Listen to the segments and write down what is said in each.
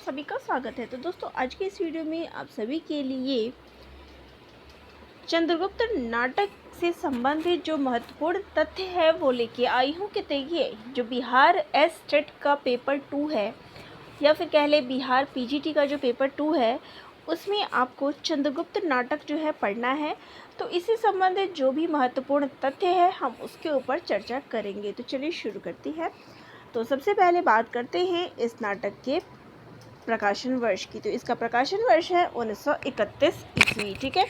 सभी का स्वागत है। तो दोस्तों आज के इस वीडियो में आप सभी के लिए चंद्रगुप्त नाटक से संबंधित जो महत्वपूर्ण तथ्य है वो लेके आई हूँ कि देखिए जो बिहार एस टेट का पेपर 2 है या फिर कह ले बिहार पीजीटी का जो पेपर 2 है उसमें आपको चंद्रगुप्त नाटक जो है पढ़ना है। तो इससे संबंधित जो भी महत्वपूर्ण तथ्य है हम उसके ऊपर चर्चा करेंगे। तो चलिए शुरू करते हैं। तो सबसे पहले बात करते हैं इस नाटक के प्रकाशन वर्ष की। तो इसका प्रकाशन वर्ष है 1931 ईस्वी। ठीक है,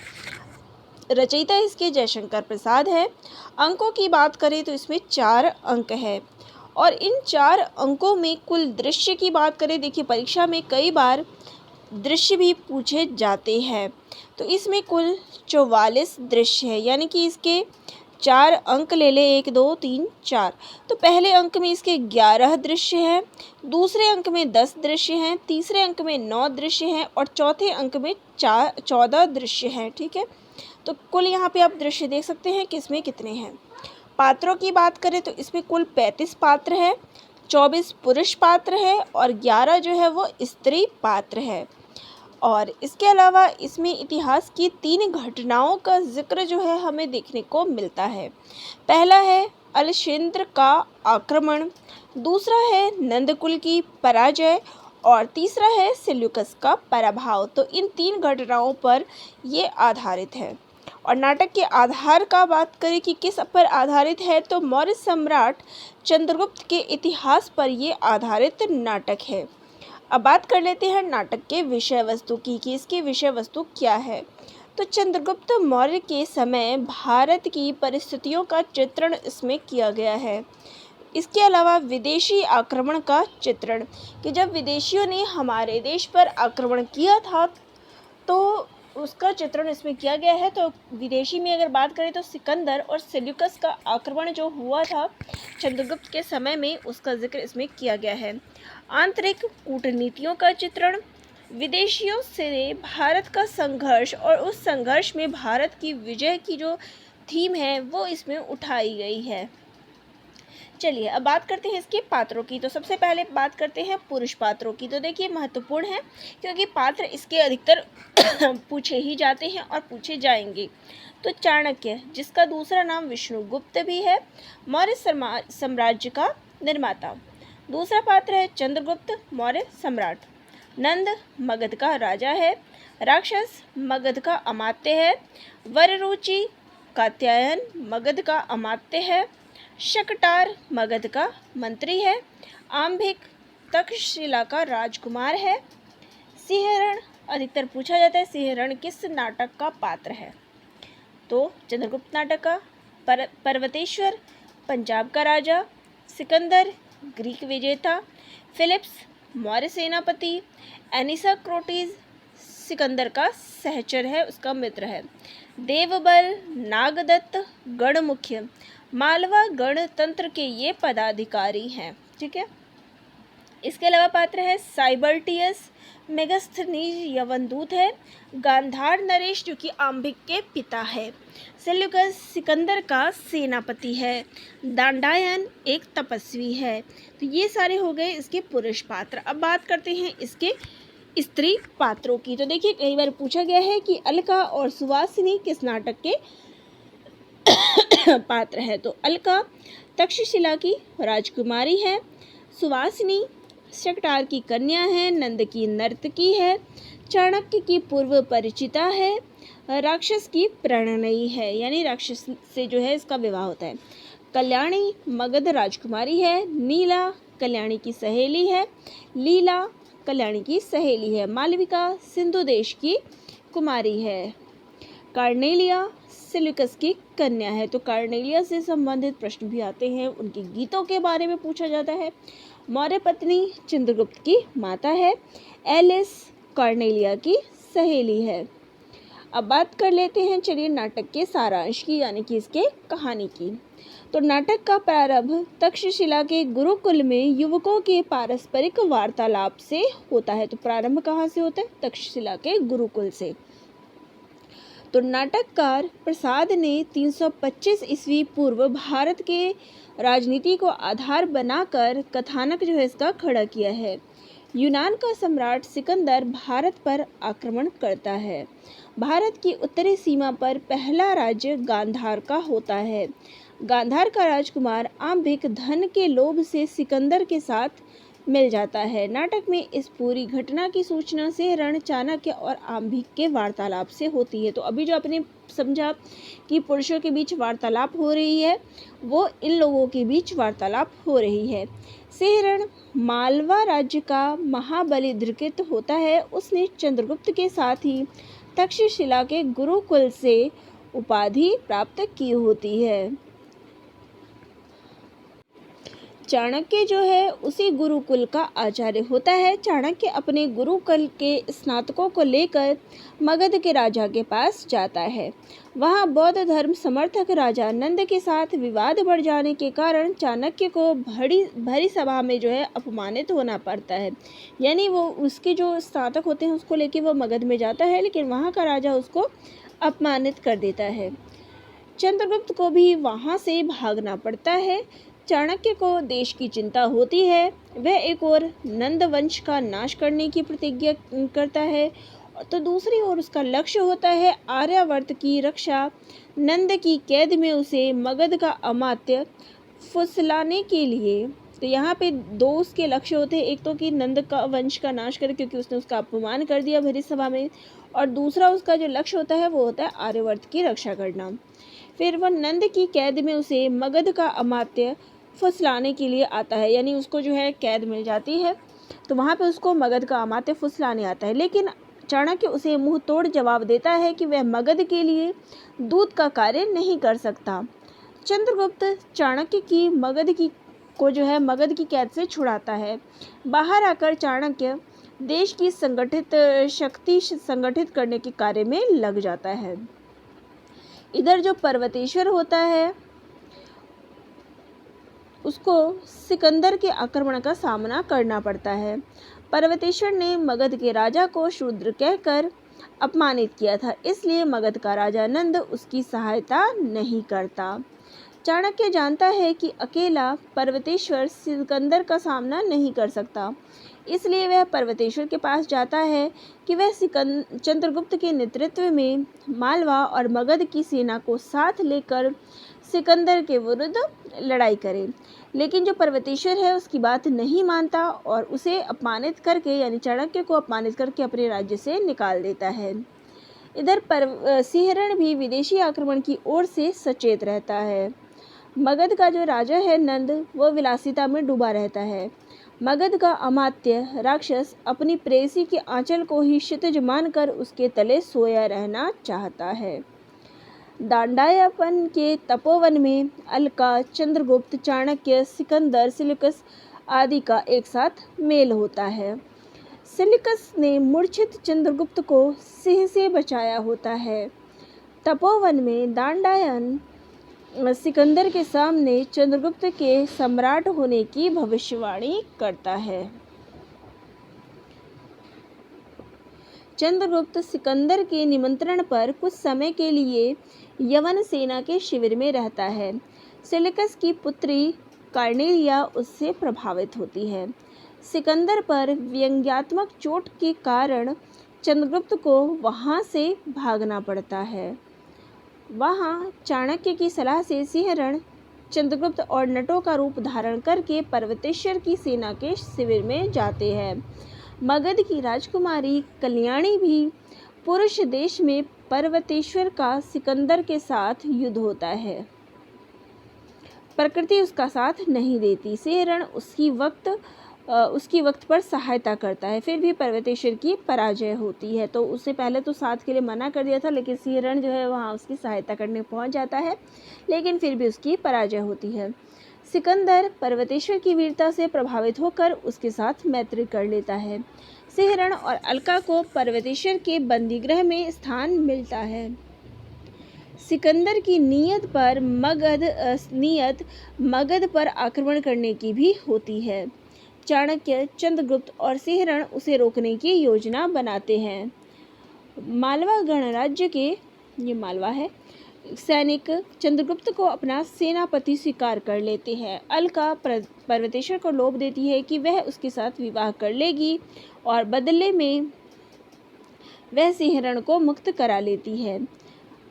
रचयिता इसके जयशंकर प्रसाद है। अंकों की बात करें तो इसमें 4 अंक है और इन 4 अंकों में कुल दृश्य की बात करें, देखिए परीक्षा में कई बार दृश्य भी पूछे जाते हैं। तो इसमें कुल 44 दृश्य है, यानी कि इसके 4 अंक ले ले, 1 2 3 4। तो पहले अंक में इसके 11 दृश्य हैं, दूसरे अंक में 10 दृश्य हैं, तीसरे अंक में 9 दृश्य हैं और चौथे अंक में 14 दृश्य हैं। ठीक है, तो कुल यहाँ पे आप दृश्य देख सकते हैं कि इसमें कितने हैं। पात्रों की बात करें तो इसमें कुल 35 पात्र है, 24 पुरुष पात्र है और 11 जो है वो स्त्री पात्र है। और इसके अलावा इसमें इतिहास की 3 घटनाओं का जिक्र जो है हमें देखने को मिलता है। पहला है अल्शेंद्र का आक्रमण, दूसरा है नंदकुल की पराजय और तीसरा है सेल्यूकस का पराभव। तो इन 3 घटनाओं पर ये आधारित है। और नाटक के आधार का बात करें कि किस पर आधारित है, तो मौर्य सम्राट चंद्रगुप्त के इतिहास पर ये आधारित नाटक है। अब बात कर लेते हैं नाटक के विषय वस्तु की कि इसकी विषय वस्तु क्या है। तो चंद्रगुप्त मौर्य के समय भारत की परिस्थितियों का चित्रण इसमें किया गया है। इसके अलावा विदेशी आक्रमण का चित्रण कि जब विदेशियों ने हमारे देश पर आक्रमण किया था तो उसका चित्रण इसमें किया गया है। तो विदेशी में अगर बात करें तो सिकंदर और सेल्यूकस का आक्रमण जो हुआ था चंद्रगुप्त के समय में, उसका जिक्र इसमें किया गया है। आंतरिक कूटनीतियों का चित्रण, विदेशियों से भारत का संघर्ष और उस संघर्ष में भारत की विजय की जो थीम है वो इसमें उठाई गई है। चलिए अब बात करते हैं इसके पात्रों की। तो सबसे पहले बात करते हैं पुरुष पात्रों की। तो देखिए महत्वपूर्ण है क्योंकि पात्र इसके अधिकतर पूछे ही जाते हैं और पूछे जाएंगे। तो चाणक्य, जिसका दूसरा नाम विष्णुगुप्त भी है, मौर्य साम्राज्य का निर्माता। दूसरा पात्र है चंद्रगुप्त, मौर्य सम्राट। नंद मगध का राजा है। राक्षस मगध का अमात्य है। वररुचि कात्यायन मगध का अमात्य है। शकटार मगध का मंत्री है। आंभिक तक्षशिला का राजकुमार है। सिंहरण अधिकतर पूछा जाता है, सिंहरण किस नाटक का पात्र है, तो चंद्रगुप्त नाटक का। पर्वतेश्वर पंजाब का राजा। सिकंदर ग्रीक विजेता। फिलिप्स मौर्य सेनापति। एनिसाक्रोटीज सिकंदर का सहचर है, उसका मित्र है। देवबल नागदत्त गण मुख्य, मालवा गणतंत्र के ये पदाधिकारी हैं। ठीक है, इसके अलावा पात्र है साइबर्टियस, मेगास्थनीज यवनदूत है। गांधार नरेश जो कि आंभिक के पिता है। सेल्यूकस सिकंदर का सेनापति है। दांडायन एक तपस्वी है। तो ये सारे हो गए इसके पुरुष पात्र। अब बात करते हैं इसके स्त्री पात्रों की। तो देखिए कई बार पूछा गया है कि अलका और सुवासिनी किस नाटक के पात्र है। तो अलका तक्षशिला की राजकुमारी है। सुवासिनी शकटार की कन्या है। नंद की नर्तकी है। चाणक्य की पूर्व परिचिता है। राक्षस की प्रणयी है, यानी राक्षस से जो है इसका विवाह होता है। कल्याणी मगध राजकुमारी है। नीला कल्याणी की सहेली है। लीला कल्याणी की सहेली है। मालविका सिंधु देश की कुमारी है। कार्नेलिया सेल्यूकस की कन्या है। तो कार्नेलिया से संबंधित प्रश्न भी आते हैं, उनके गीतों के बारे में पूछा जाता है। मौर्य पत्नी चंद्रगुप्त की माता है। एलिस कार्नेलिया की सहेली है। अब बात कर लेते हैं चलिए नाटक के सारांश की, यानी कि इसके कहानी की। तो नाटक का प्रारंभ तक्षशिला के गुरुकुल में युवकों के पारस्परिक वार्तालाप से होता है। तो प्रारंभ कहाँ से होता है? तक्षशिला के गुरुकुल से। तो नाटककार प्रसाद ने 325 ईस्वी पूर्व भारत के राजनीति को आधार बनाकर कथानक जो है इसका खड़ा किया है। यूनान का सम्राट सिकंदर भारत पर आक्रमण करता है। भारत की उत्तरी सीमा पर पहला राज्य गांधार का होता है। गांधार का राजकुमार आंबिक धन के लोभ से सिकंदर के साथ मिल जाता है। नाटक में इस पूरी घटना की सूचना सिंहरण, चाणक्य और आंबिक के वार्तालाप से होती है। तो अभी जो आपने समझा कि पुरुषों के बीच वार्तालाप हो रही है, वो इन लोगों के बीच वार्तालाप हो रही है। सिंहरण मालवा राज्य का महाबली धृकित होता है। उसने चंद्रगुप्त के साथ ही तक्षशिला के गुरुकुल से उपाधि प्राप्त की होती है। चाणक्य जो है उसी गुरुकुल का आचार्य होता है। चाणक्य अपने गुरुकुल के स्नातकों को लेकर मगध के राजा के पास जाता है। वहां बौद्ध धर्म समर्थक राजा नंद के साथ विवाद बढ़ जाने के कारण चाणक्य को भरी सभा में जो है अपमानित होना पड़ता है। यानी वो उसके जो स्नातक होते हैं उसको लेके वो मगध में जाता है, लेकिन वहाँ का राजा उसको अपमानित कर देता है। चंद्रगुप्त को भी वहाँ से भागना पड़ता है। चाणक्य को देश की चिंता होती है। वह एक और नंद वंश का नाश करने की प्रतिज्ञा करता है, तो दूसरी ओर उसका लक्ष्य होता है आर्यावर्त की रक्षा। नंद की कैद में उसे मगध का अमात्य फुसलाने के लिए, तो यहाँ पे दो उसके लक्ष्य होते हैं। एक तो कि नंद का वंश का नाश करे क्योंकि उसने उसका अपमान कर दिया भरी सभा में, और दूसरा उसका जो लक्ष्य होता है वो होता है आर्यावर्त की रक्षा करना। फिर वह नंद की कैद में उसे मगध का अमात्य फुसलाने के लिए आता है, यानी उसको जो है कैद मिल जाती है, तो वहाँ पे उसको मगध का अमात्य फुसलाने आता है। लेकिन चाणक्य उसे मुंह तोड़ जवाब देता है कि वह मगध के लिए दूत का कार्य नहीं कर सकता। चंद्रगुप्त चाणक्य की मगध की कैद से छुड़ाता है। बाहर आकर चाणक्य देश की शक्ति संगठित करने के कार्य में लग जाता है। इधर जो पर्वतेश्वर होता है उसको सिकंदर के आक्रमण का सामना करना पड़ता है। पर्वतेश्वर ने मगध के राजा को शूद्र कहकर अपमानित किया था, इसलिए मगध का राजा नंद उसकी सहायता नहीं करता। चाणक्य जानता है कि अकेला पर्वतेश्वर सिकंदर का सामना नहीं कर सकता, इसलिए वह पर्वतेश्वर के पास जाता है कि वह चंद्रगुप्त के नेतृत्व में मालवा और मगध की सेना को साथ लेकर सिकंदर के विरुद्ध लड़ाई करे। लेकिन जो पर्वतेश्वर है उसकी बात नहीं मानता और उसे अपमानित करके, यानी चाणक्य को अपमानित करके अपने राज्य से निकाल देता है। इधर सिंहरण भी विदेशी आक्रमण की ओर से सचेत रहता है। मगध का जो राजा है नंद, वह विलासिता में डूबा रहता है। मगध का अमात्य राक्षस अपनी प्रेयसी के आंचल को ही क्षितिज मानकर उसके तले सोया रहना चाहता है। दांडायापन के तपोवन में अलका, चंद्रगुप्त, चाणक्य, सिकंदर, सिलिकस आदि का एक साथ मेल होता है। सिलिकस ने मूर्छित चंद्रगुप्त को सिंह से बचाया होता है। तपोवन में दांडायन सिकंदर के सामने चंद्रगुप्त के सम्राट होने की भविष्यवाणी करता है। चंद्रगुप्त सिकंदर के निमंत्रण पर कुछ समय के लिए यवन सेना के शिविर में रहता है। सिलिकस की पुत्री कार्नेलिया उससे प्रभावित होती है। सिकंदर पर व्यंग्यात्मक चोट के कारण चंद्रगुप्त को वहां से भागना पड़ता है। वहां चाणक्य की सलाह से सिंहरण चंद्रगुप्त और नटों का रूप धारण करके पर्वतेश्वर की सेना के शिविर में जाते हैं। मगध की राजकुमारी कल्याणी भी पुरुष देश में पर्वतेश्वर का सिकंदर के साथ युद्ध होता है। प्रकृति उसका साथ नहीं देती। सिंहरण उसकी वक्त पर सहायता करता है, फिर भी पर्वतेश्वर की पराजय होती है। तो उससे पहले तो साथ के लिए मना कर दिया था, लेकिन सिंहरण जो है वहाँ उसकी सहायता करने पहुँच जाता है, लेकिन फिर भी उसकी पराजय होती है। सिकंदर पर्वतेश्वर की वीरता से प्रभावित होकर उसके साथ मैत्री कर लेता है। सिंहरण और अलका को पर्वतेश्वर के बंदीगृह में स्थान मिलता है। सिकंदर की नीयत मगध पर आक्रमण करने की भी होती है। चाणक्य, चंद्रगुप्त और सिंहरण उसे रोकने की योजना बनाते हैं। मालवा गणराज्य के, ये मालवा है, सैनिक चंद्रगुप्त को अपना सेनापति स्वीकार कर लेते हैं। अलका पर्वतेश्वर को लोभ देती है कि वह उसके साथ विवाह कर लेगी और बदले में वह सिंहरण को मुक्त करा लेती है।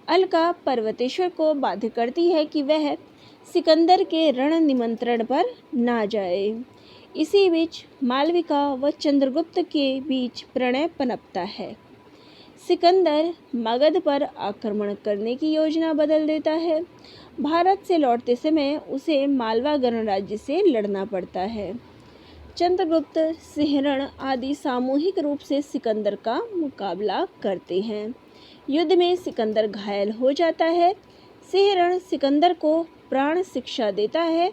अलका पर्वतेश्वर को बाध्य करती है कि वह सिकंदर के रण निमंत्रण पर ना जाए। इसी बीच मालविका व चंद्रगुप्त के बीच प्रणय पनपता है। सिकंदर मगध पर आक्रमण करने की योजना बदल देता है। भारत से लौटते समय उसे मालवा गणराज्य से लड़ना पड़ता है। चंद्रगुप्त, सिंहरण आदि सामूहिक रूप से सिकंदर का मुकाबला करते हैं। युद्ध में सिकंदर घायल हो जाता है। सिंहरण सिकंदर को प्राण शिक्षा देता है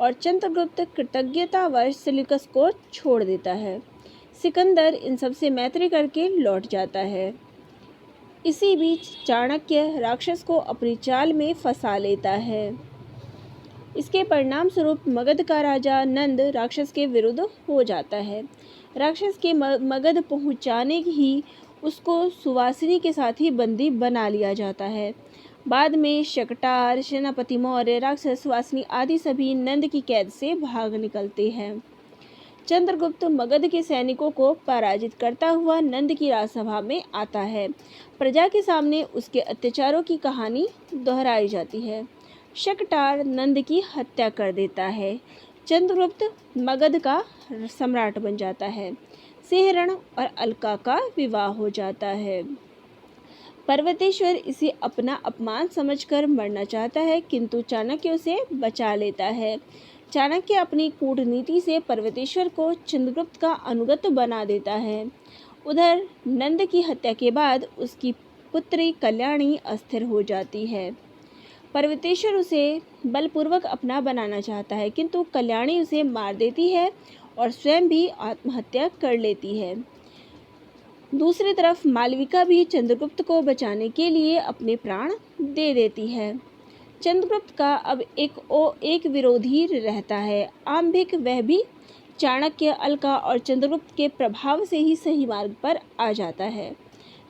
और चंद्रगुप्त कृतज्ञतावश सेल्यूकस को छोड़ देता है। सिकंदर इन सब से मैत्री करके लौट जाता है। इसी बीच चाणक्य राक्षस को अपनी चाल में फंसा लेता है। इसके परिणाम स्वरूप मगध का राजा नंद राक्षस के विरुद्ध हो जाता है। राक्षस के मगध पहुंचाने ही उसको सुवासिनी के साथ ही बंदी बना लिया जाता है। बाद में शकटार, सेनापति मौर्य, राक्षस, सुवासिनी आदि सभी नंद की कैद से भाग निकलते हैं। चंद्रगुप्त मगध के सैनिकों को पराजित करता हुआ नंद की राजसभा में आता है। प्रजा के सामने उसके अत्याचारों की कहानी दोहराई जाती है। शकटार नंद की हत्या कर देता है। चंद्रगुप्त मगध का सम्राट बन जाता है। सिंहरण और अलका का विवाह हो जाता है। पर्वतेश्वर इसे अपना अपमान समझकर मरना चाहता है, किंतु चाणक्य उसे बचा लेता है। चाणक्य अपनी कूटनीति से पर्वतेश्वर को चंद्रगुप्त का अनुगत बना देता है। उधर नंद की हत्या के बाद उसकी पुत्री कल्याणी अस्थिर हो जाती है। पर्वतेश्वर उसे बलपूर्वक अपना बनाना चाहता है, किंतु कल्याणी उसे मार देती है और स्वयं भी आत्महत्या कर लेती है। दूसरी तरफ मालविका भी चंद्रगुप्त को बचाने के लिए अपने प्राण दे देती है। चंद्रगुप्त का अब एक विरोधी रहता है, आंभिक। वह भी चाणक्य, अलका और चंद्रगुप्त के प्रभाव से ही सही मार्ग पर आ जाता है।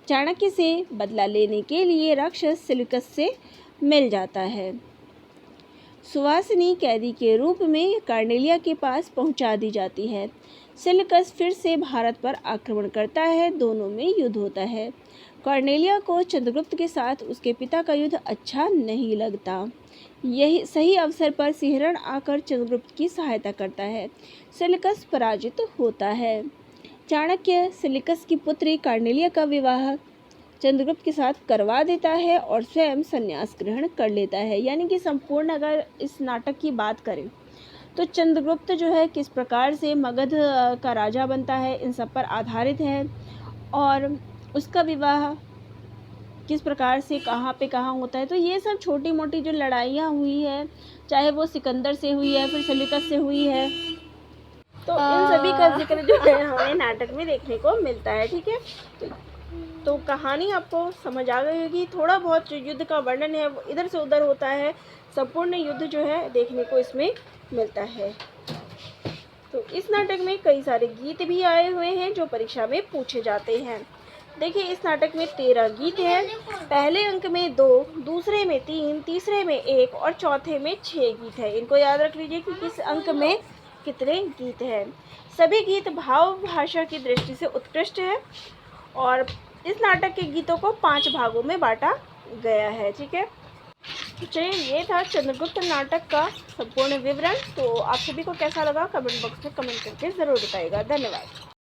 चाणक्य से बदला लेने के लिए राक्षस सेल्यूकस से मिल जाता है। सुवासिनी कैदी के रूप में कार्नेलिया के पास पहुंचा दी जाती है। सेल्यूकस फिर से भारत पर आक्रमण करता है। दोनों में युद्ध होता है। कार्नेलिया को चंद्रगुप्त के साथ उसके पिता का युद्ध अच्छा नहीं लगता। यही सही अवसर पर सिंहरण आकर चंद्रगुप्त की सहायता करता है। सेल्यूकस पराजित होता है। चाणक्य सेल्यूकस की पुत्री कार्नेलिया का विवाह चंद्रगुप्त के साथ करवा देता है और स्वयं संन्यास ग्रहण कर लेता है। यानी कि संपूर्ण अगर इस नाटक की बात करें तो चंद्रगुप्त जो है किस प्रकार से मगध का राजा बनता है, इन सब पर आधारित है। और उसका विवाह किस प्रकार से कहाँ पे कहाँ होता है, तो ये सब छोटी मोटी जो लड़ाइयाँ हुई है, चाहे वो सिकंदर से हुई है, फिर सेल्यूकस से हुई है, तो इन सभी का जिक्र जो है हमें नाटक में देखने को मिलता है। ठीक है, तो कहानी आपको समझ आ गई होगी। थोड़ा बहुत जो युद्ध का वर्णन है वो इधर से उधर होता है, संपूर्ण युद्ध जो है देखने को इसमें मिलता है। तो इस नाटक में कई सारे गीत भी आए हुए हैं जो परीक्षा में पूछे जाते हैं। देखिए, इस नाटक में 13 गीत हैं। पहले अंक में 2, दूसरे में 3, तीसरे में 1 और चौथे में 6 गीत है। इनको याद रख लीजिए कि किस अंक में कितने गीत हैं। सभी गीत भाव भाषा की दृष्टि से उत्कृष्ट है और इस नाटक के गीतों को 5 भागों में बांटा गया है। ठीक है, चलिए, ये था चंद्रगुप्त नाटक का संपूर्ण विवरण। तो आप सभी को कैसा लगा कमेंट बॉक्स में कमेंट करके ज़रूर बताइएगा। धन्यवाद।